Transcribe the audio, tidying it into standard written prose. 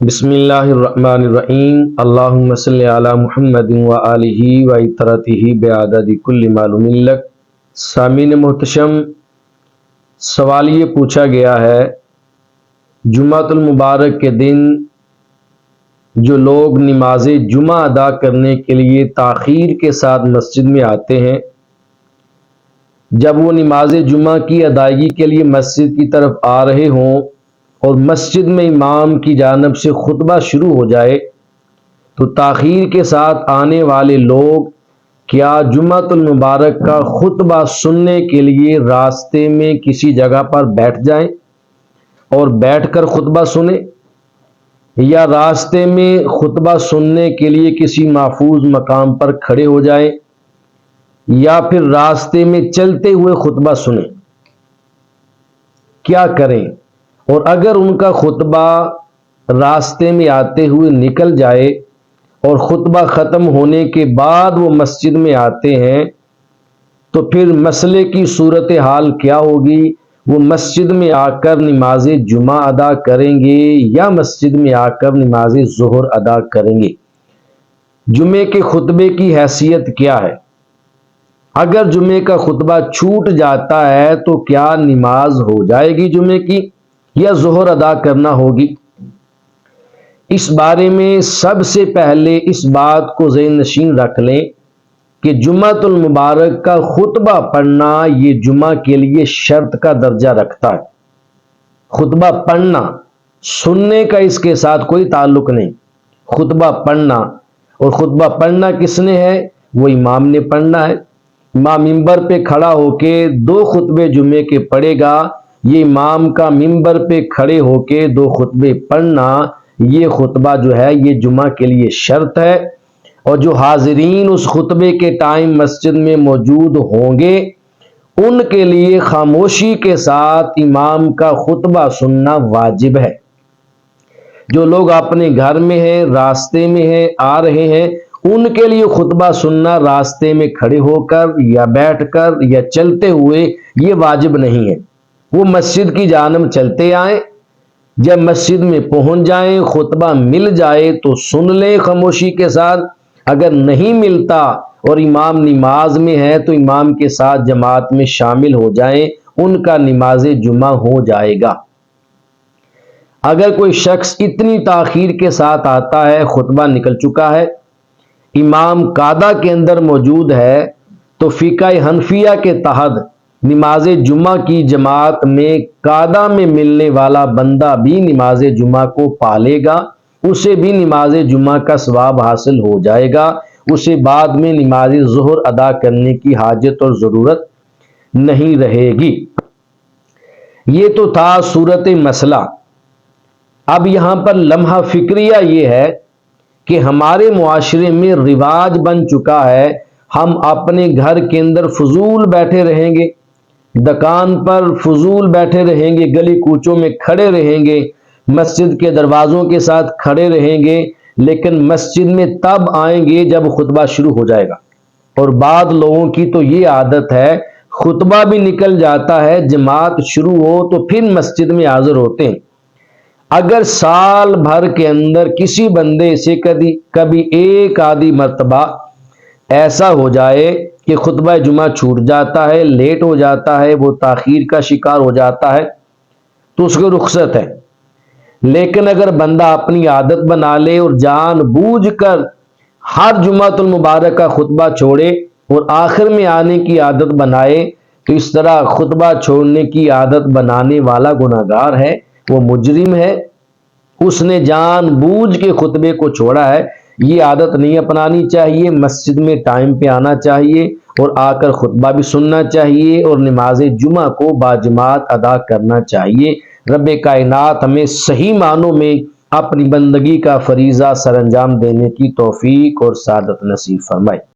بسم اللہ الرحمن الرحیم اللہم صلی علی محمد و آلہ و اطرتہ بعدد کل معلوم لک۔ سامعین محتشم، سوال یہ پوچھا گیا ہے، جمعۃ المبارک کے دن جو لوگ نماز جمعہ ادا کرنے کے لیے تاخیر کے ساتھ مسجد میں آتے ہیں، جب وہ نماز جمعہ کی ادائیگی کے لیے مسجد کی طرف آ رہے ہوں اور مسجد میں امام کی جانب سے خطبہ شروع ہو جائے تو تاخیر کے ساتھ آنے والے لوگ کیا جمعۃ المبارک کا خطبہ سننے کے لیے راستے میں کسی جگہ پر بیٹھ جائیں اور بیٹھ کر خطبہ سنیں، یا راستے میں خطبہ سننے کے لیے کسی محفوظ مقام پر کھڑے ہو جائیں، یا پھر راستے میں چلتے ہوئے خطبہ سنیں؟ کیا کریں؟ اور اگر ان کا خطبہ راستے میں آتے ہوئے نکل جائے اور خطبہ ختم ہونے کے بعد وہ مسجد میں آتے ہیں تو پھر مسئلے کی صورتحال کیا ہوگی؟ وہ مسجد میں آ کر نماز جمعہ ادا کریں گے یا مسجد میں آ کر نماز ظہر ادا کریں گے؟ جمعے کے خطبے کی حیثیت کیا ہے؟ اگر جمعے کا خطبہ چھوٹ جاتا ہے تو کیا نماز ہو جائے گی جمعے کی یا ظہر ادا کرنا ہوگی؟ اس بارے میں سب سے پہلے اس بات کو ذہن نشین رکھ لیں کہ جمعۃ المبارک کا خطبہ پڑھنا یہ جمعہ کے لیے شرط کا درجہ رکھتا ہے۔ خطبہ پڑھنا، سننے کا اس کے ساتھ کوئی تعلق نہیں۔ خطبہ پڑھنا، اور خطبہ پڑھنا کس نے ہے؟ وہ امام نے پڑھنا ہے۔ امام ممبر پہ کھڑا ہو کے 2 خطبے جمعے کے پڑھے گا، یہ امام کا ممبر پہ کھڑے ہو کے 2 خطبے پڑھنا، یہ خطبہ جو ہے یہ جمعہ کے لیے شرط ہے، اور جو حاضرین اس خطبے کے ٹائم مسجد میں موجود ہوں گے ان کے لیے خاموشی کے ساتھ امام کا خطبہ سننا واجب ہے۔ جو لوگ اپنے گھر میں ہیں، راستے میں ہیں، آ رہے ہیں، ان کے لیے خطبہ سننا راستے میں کھڑے ہو کر یا بیٹھ کر یا چلتے ہوئے یہ واجب نہیں ہے۔ وہ مسجد کی جانب چلتے آئیں، جب مسجد میں پہنچ جائیں، خطبہ مل جائے تو سن لیں خاموشی کے ساتھ، اگر نہیں ملتا اور امام نماز میں ہے تو امام کے ساتھ جماعت میں شامل ہو جائیں، ان کا نماز جمعہ ہو جائے گا۔ اگر کوئی شخص اتنی تاخیر کے ساتھ آتا ہے، خطبہ نکل چکا ہے، امام قعدہ کے اندر موجود ہے، تو فقہ حنفیہ کے تحت نماز جمعہ کی جماعت میں قعدہ میں ملنے والا بندہ بھی نماز جمعہ کو پالے گا، اسے بھی نماز جمعہ کا ثواب حاصل ہو جائے گا، اسے بعد میں نماز ظہر ادا کرنے کی حاجت اور ضرورت نہیں رہے گی۔ یہ تو تھا صورت مسئلہ۔ اب یہاں پر لمحہ فکریہ یہ ہے کہ ہمارے معاشرے میں رواج بن چکا ہے، ہم اپنے گھر کے اندر فضول بیٹھے رہیں گے، دکان پر فضول بیٹھے رہیں گے، گلی کوچوں میں کھڑے رہیں گے، مسجد کے دروازوں کے ساتھ کھڑے رہیں گے، لیکن مسجد میں تب آئیں گے جب خطبہ شروع ہو جائے گا۔ اور بعض لوگوں کی تو یہ عادت ہے، خطبہ بھی نکل جاتا ہے، جماعت شروع ہو تو پھر مسجد میں حاضر ہوتے ہیں۔ اگر سال بھر کے اندر کسی بندے سے کبھی ایک آدھی مرتبہ ایسا ہو جائے کہ خطبہ جمعہ چھوٹ جاتا ہے، لیٹ ہو جاتا ہے، وہ تاخیر کا شکار ہو جاتا ہے، تو اس کو رخصت ہے۔ لیکن اگر بندہ اپنی عادت بنا لے اور جان بوجھ کر ہر جمعۃ المبارک کا خطبہ چھوڑے اور آخر میں آنے کی عادت بنائے، تو اس طرح خطبہ چھوڑنے کی عادت بنانے والا گناہگار ہے، وہ مجرم ہے، اس نے جان بوجھ کے خطبے کو چھوڑا ہے۔ یہ عادت نہیں اپنانی چاہیے، مسجد میں ٹائم پہ آنا چاہیے اور آ کر خطبہ بھی سننا چاہیے اور نماز جمعہ کو باجماعت ادا کرنا چاہیے۔ رب کائنات ہمیں صحیح معنوں میں اپنی بندگی کا فریضہ سر انجام دینے کی توفیق اور سعادت نصیب فرمائے۔